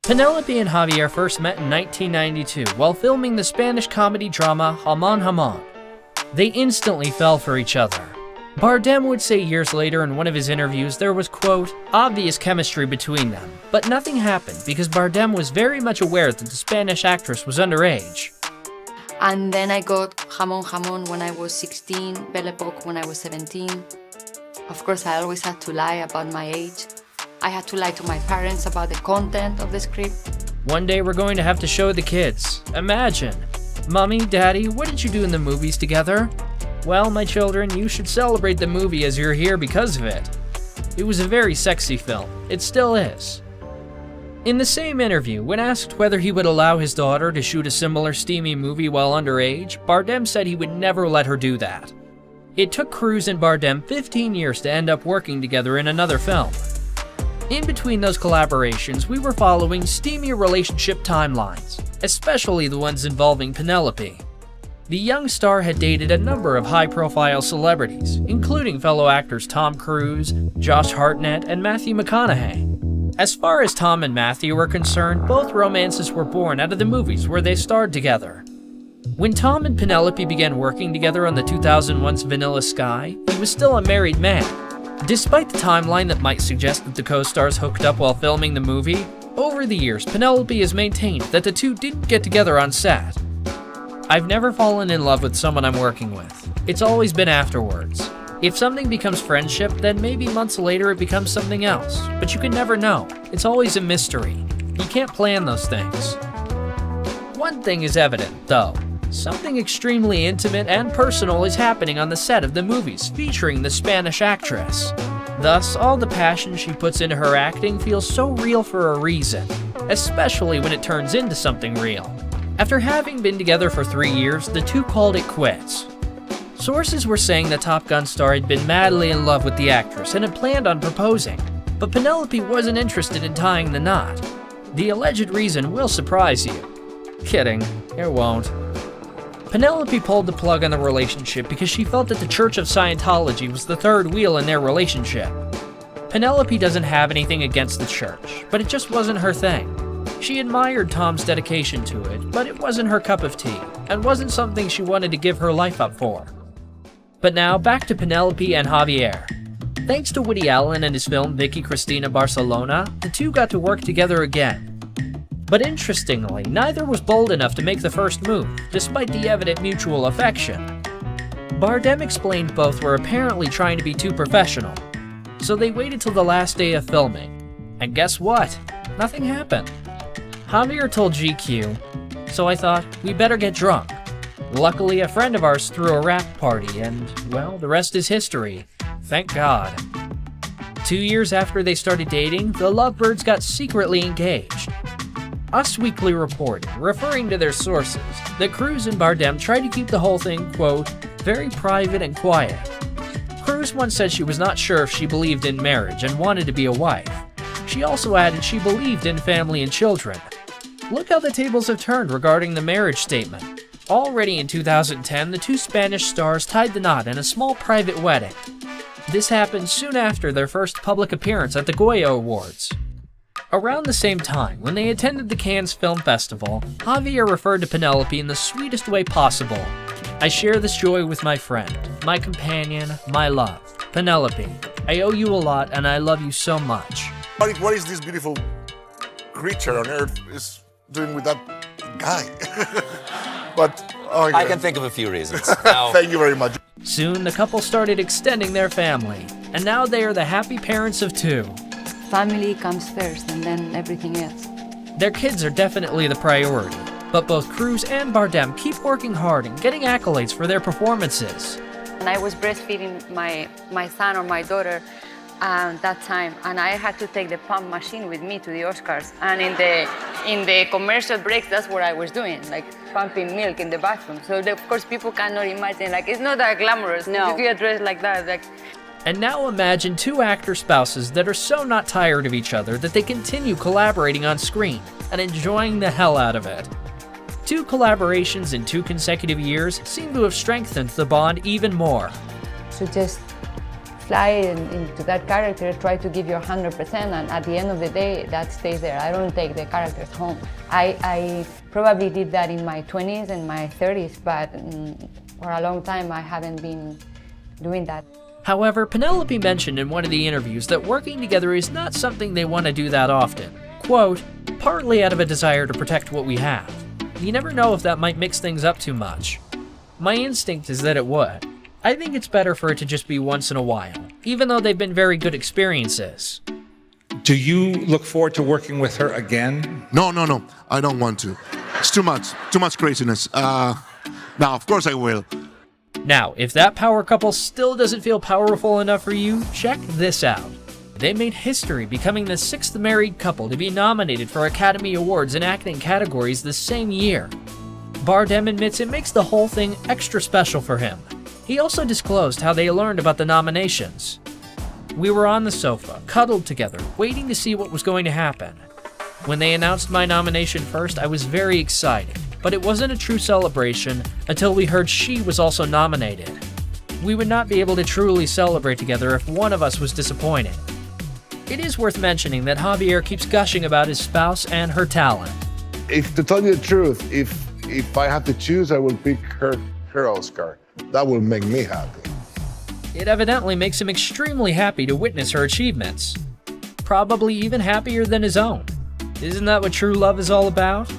Penelope and Javier first met in 1992 while filming the Spanish comedy drama Jamón Jamón. They instantly fell for each other. Bardem would say years later in one of his interviews there was, quote, obvious chemistry between them, but nothing happened because Bardem was very much aware that the Spanish actress was underage. And then I got Jamón Jamón when I was 16, Belle Époque when I was 17. Of course, I always had to lie about my age. I had to lie to my parents about the content of the script. One day we're going to have to show the kids. Imagine. Mommy, Daddy, what did you do in the movies together? Well, my children, you should celebrate the movie as you're here because of it. It was a very sexy film. It still is. In the same interview, when asked whether he would allow his daughter to shoot a similar steamy movie while underage, Bardem said he would never let her do that. It took Cruz and Bardem 15 years to end up working together in another film. In between those collaborations, we were following steamy relationship timelines, especially the ones involving Penelope. The young star had dated a number of high-profile celebrities, including fellow actors Tom Cruise, Josh Hartnett, and Matthew McConaughey. As far as Tom and Matthew were concerned, both romances were born out of the movies where they starred together. When Tom and Penelope began working together on the 2001's Vanilla Sky, he was still a married man. Despite the timeline that might suggest that the co-stars hooked up while filming the movie, over the years Penelope has maintained that the two didn't get together on set. I've never fallen in love with someone I'm working with. It's always been afterwards. If something becomes friendship, then maybe months later it becomes something else, but you can never know. It's always a mystery. You can't plan those things. One thing is evident, though. Something extremely intimate and personal is happening on the set of the movies featuring the Spanish actress. Thus, all the passion she puts into her acting feels so real for a reason, especially when it turns into something real. After having been together for 3 years, the two called it quits. Sources were saying the Top Gun star had been madly in love with the actress and had planned on proposing, but Penelope wasn't interested in tying the knot. The alleged reason will surprise you. Kidding, it won't. Penelope pulled the plug on the relationship because she felt that the Church of Scientology was the third wheel in their relationship. Penelope doesn't have anything against the church, but it just wasn't her thing. She admired Tom's dedication to it, but it wasn't her cup of tea, and wasn't something she wanted to give her life up for. But now, back to Penelope and Javier. Thanks to Woody Allen and his film Vicky Cristina Barcelona, the two got to work together again. But interestingly, neither was bold enough to make the first move, despite the evident mutual affection. Bardem explained both were apparently trying to be too professional, so they waited till the last day of filming. And guess what? Nothing happened. Javier told GQ, so I thought, we better get drunk. Luckily, a friend of ours threw a wrap party, and, well, the rest is history. Thank God. 2 years after they started dating, the lovebirds got secretly engaged. Us Weekly reported, referring to their sources, that Cruz and Bardem tried to keep the whole thing, quote, very private and quiet. Cruz once said she was not sure if she believed in marriage and wanted to be a wife. She also added she believed in family and children. Look how the tables have turned regarding the marriage statement. Already in 2010, the two Spanish stars tied the knot in a small private wedding. This happened soon after their first public appearance at the Goya Awards. Around the same time, when they attended the Cannes Film Festival, Javier referred to Penelope in the sweetest way possible. I share this joy with my friend, my companion, my love, Penelope. I owe you a lot and I love you so much. What is this beautiful creature on earth is doing with that guy? But okay. I can think of a few reasons. Now, thank you very much. Soon, the couple started extending their family, and now they are the happy parents of 2. Family comes first and then everything else. Their kids are definitely the priority, but both Cruz and Bardem keep working hard and getting accolades for their performances. And I was breastfeeding my son or my daughter that time, and I had to take the pump machine with me to the Oscars. And in the commercial breaks, that's what I was doing, like pumping milk in the bathroom. So of course people cannot imagine, like it's not that glamorous. No. You get dressed like that, like. And now imagine 2 actor spouses that are so not tired of each other that they continue collaborating on screen and enjoying the hell out of it. 2 collaborations in 2 consecutive years seem to have strengthened the bond even more. So just fly into that character, try to give your 100%, and at the end of the day, that stays there. I don't take the characters home. I probably did that in my 20s and my 30s, but for a long time I haven't been doing that. However, Penelope mentioned in one of the interviews that working together is not something they want to do that often. Quote, partly out of a desire to protect what we have. You never know if that might mix things up too much. My instinct is that it would. I think it's better for it to just be once in a while, even though they've been very good experiences. Do you look forward to working with her again? No, I don't want to. It's too much craziness. Now, of course I will. Now, if that power couple still doesn't feel powerful enough for you, check this out. They made history, becoming the 6th married couple to be nominated for Academy Awards in acting categories the same year. Bardem admits it makes the whole thing extra special for him. He also disclosed how they learned about the nominations. We were on the sofa, cuddled together, waiting to see what was going to happen. When they announced my nomination first, I was very excited, but it wasn't a true celebration until we heard she was also nominated. We would not be able to truly celebrate together if one of us was disappointed. It is worth mentioning that Javier keeps gushing about his spouse and her talent. If to tell you the truth, if I have to choose, I will pick her Oscar. That will make me happy. It evidently makes him extremely happy to witness her achievements. Probably even happier than his own. Isn't that what true love is all about?